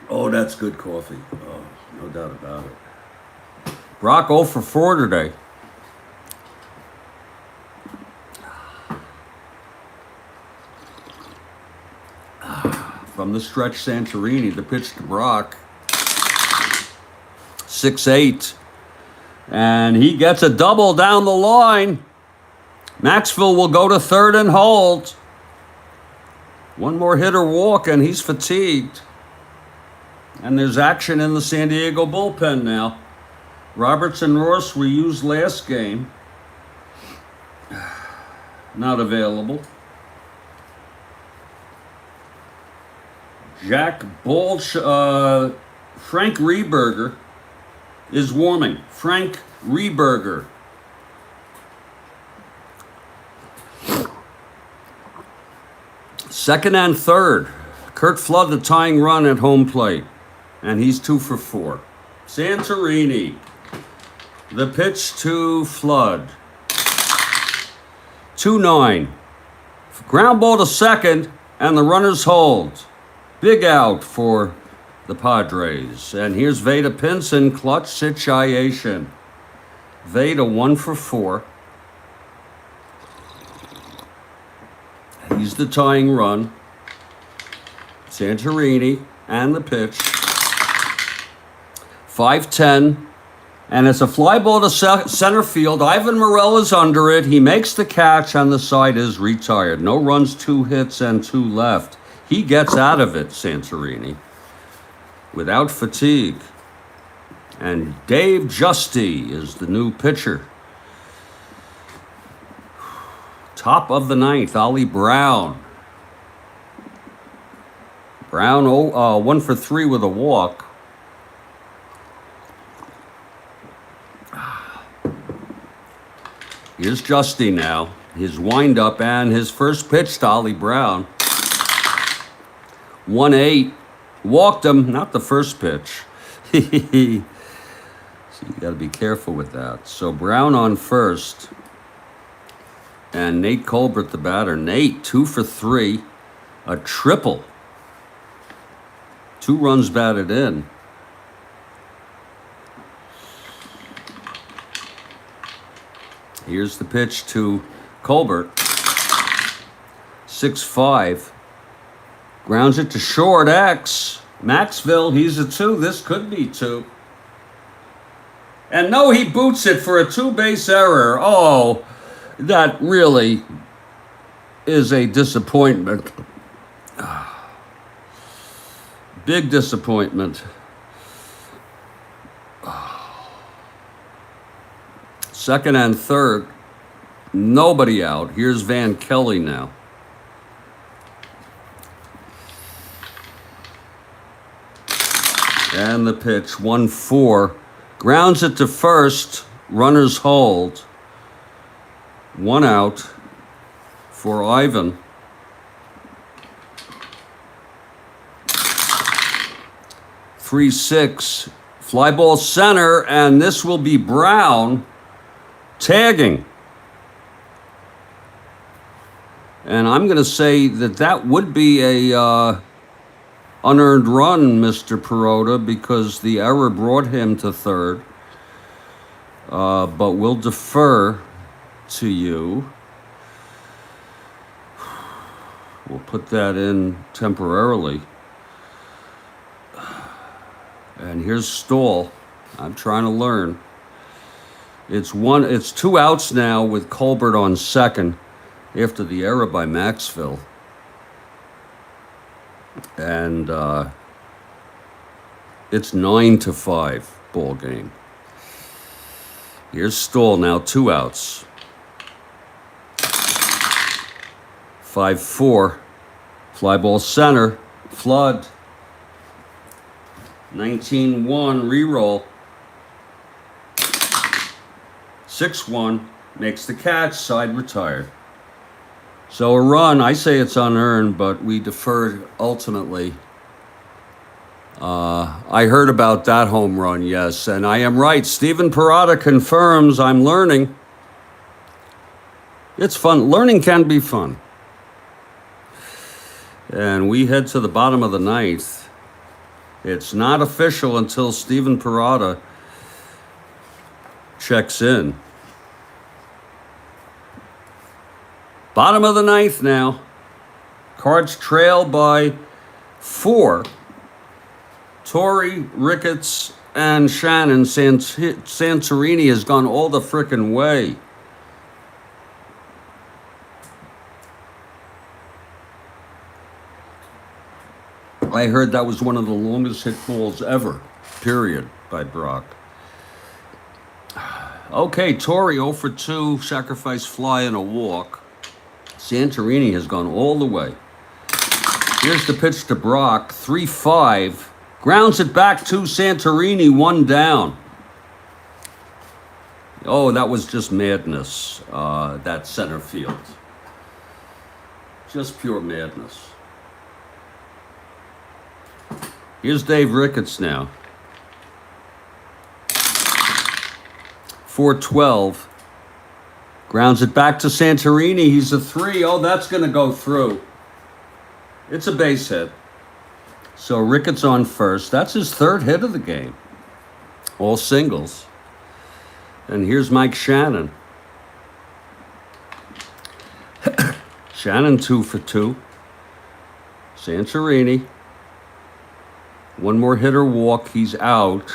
Oh, that's good coffee. Oh, no doubt about it. Brock 0 for 4 today. From the stretch, Santorini, the pitch to Brock. 6-8. And he gets a double down the line. Maxville will go to third and hold. One more hitter walk, and he's fatigued. And there's action in the San Diego bullpen now. Roberts and Ross we used last game. Not available. Jack Bolch, Frank Rehberger is warming. Frank Rehberger. Second and third. Kurt Flood, the tying run at home plate. And he's 2 for 4. Santorini. The pitch to Flood. 2-9. Ground ball to second, and the runners hold. Big out for the Padres. And here's Veda Pinson, clutch situation. Veda 1 for 4. He's the tying run. Santorini and the pitch. 5-10. And it's a fly ball to center field. Ivan Morella's under it. He makes the catch, and the side is retired. No runs, 2 hits, and 2 left. He gets out of it, Santorini, without fatigue. And Dave Justy is the new pitcher. Top of the 9th, Ollie Brown. Brown 1 for 3 with a walk. Here's Justy now. His windup and his first pitch to Ollie Brown. 1-8. Walked him, not the first pitch. So you got to be careful with that. So Brown on first. And Nate Colbert, the batter. Nate, 2 for 3. A triple. 2 runs batted in. Here's the pitch to Colbert. 6-5. Grounds it to short. X. Maxville, he's a 2. This could be 2. And no, he boots it for a 2-base error. Oh, that really is a disappointment. Big disappointment. Second and third, nobody out. Here's Van Kelly now. And the pitch, 1-4. Grounds it to first. Runners hold. 1 out for Ivan. 3-6. Fly ball center, and this will be Brown tagging. And I'm going to say that would be a unearned run, Mr. Perota, because the error brought him to third. But we'll defer to you. We'll put that in temporarily. And here's Stoll. I'm trying to learn. It's 2 outs now with Colbert on second after the error by Maxville. And it's 9-5 ball game. Here's Stoll now, 2 outs. 5-4. Fly ball center. Flood. 19-1 reroll. 6-1 makes the catch, side retired. So a run, I say it's unearned, but we deferred ultimately. I heard about that home run, yes, and I am right. Stephen Parada confirms I'm learning. It's fun. Learning can be fun. And we head to the bottom of the 9th. It's not official until Stephen Parada checks in. Bottom of the 9th now. Cards trail by 4. Torrey, Ricketts, and Shannon. Santorini has gone all the frickin' way. I heard that was one of the longest hit balls ever, period, by Brock. Okay, Torrey 0 for 2, sacrifice fly and a walk. Santorini has gone all the way. Here's the pitch to Brock, 3-5. Grounds it back to Santorini, 1 down. Oh, that was just madness, that center field. Just pure madness. Here's Dave Ricketts now. 4-12. Grounds it back to Santorini. He's a 3. Oh, that's going to go through. It's a base hit. So Ricketts on first. That's his 3rd hit of the game. All singles. And here's Mike Shannon. Shannon 2 for 2. Santorini. 1 more hitter walk. He's out.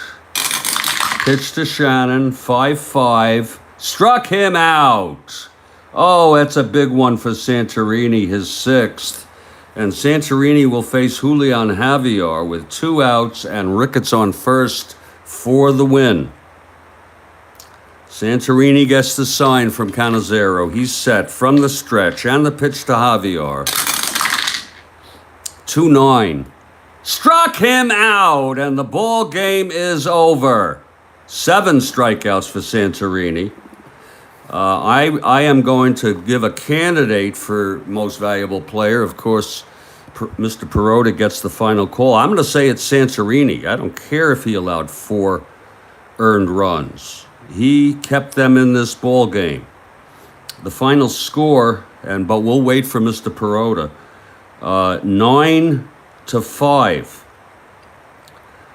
Pitch to Shannon, 5-5. Struck him out. Oh, that's a big one for Santorini, his sixth. And Santorini will face Julian Javier with 2 outs and Ricketts on first for the win. Santorini gets the sign from Cannizzaro. He's set from the stretch and the pitch to Javier. 2-9. Struck him out, and the ball game is over. 7 strikeouts for Santorini. I am going to give a candidate for most valuable player. Of course, Mr. Perota gets the final call. I'm going to say it's Santorini. I don't care if he allowed 4 earned runs. He kept them in this ball game. The final score, but we'll wait for Mr. Perota. 9-5.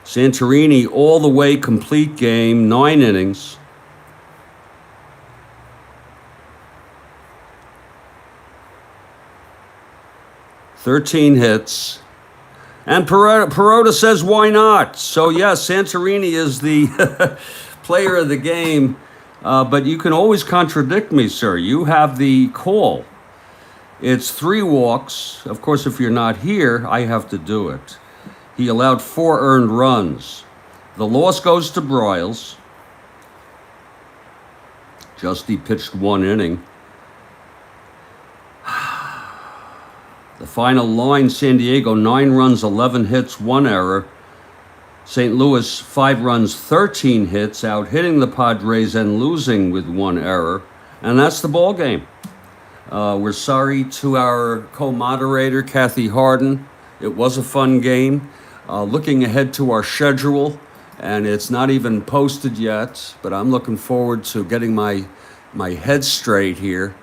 Santorini all the way complete game, 9 innings. $13 hits. And Perota says, why not? So, yes, Santorini is the player of the game. But you can always contradict me, sir. You have the call. It's 3 walks. Of course, if you're not here, I have to do it. He allowed 4 earned runs. The loss goes to Briles. Justy pitched 1 inning. The final line, San Diego, 9 runs, 11 hits, 1 error. St. Louis, 5 runs, 13 hits, out hitting the Padres and losing with 1 error. And that's the ball game. We're sorry to our co-moderator, Kathy Harden. It was a fun game. Looking ahead to our schedule, and it's not even posted yet, but I'm looking forward to getting my head straight here.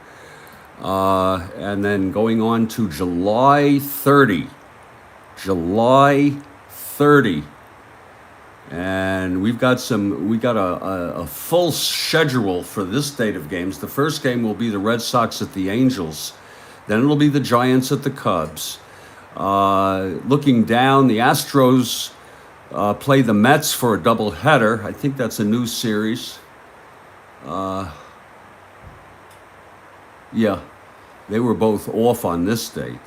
And then going on to July 30. July 30. And we got a full schedule for this date of games. The first game will be the Red Sox at the Angels. Then it'll be the Giants at the Cubs. Looking down, the Astros play the Mets for a doubleheader. I think that's a new series. Yeah, they were both off on this date.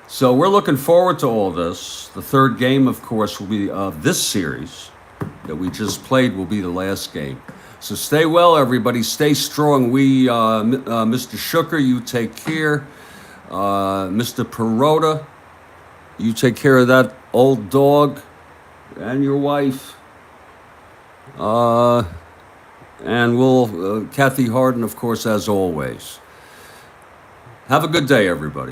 So we're looking forward to all this. The third game, of course, will be of this series that we just played will be the last game. So stay well, everybody. Stay strong. Mr. Shooker, you take care. Mr. Perota, you take care of that old dog and your wife. And we'll, Kathy Harden, of course, as always. Have a good day, everybody.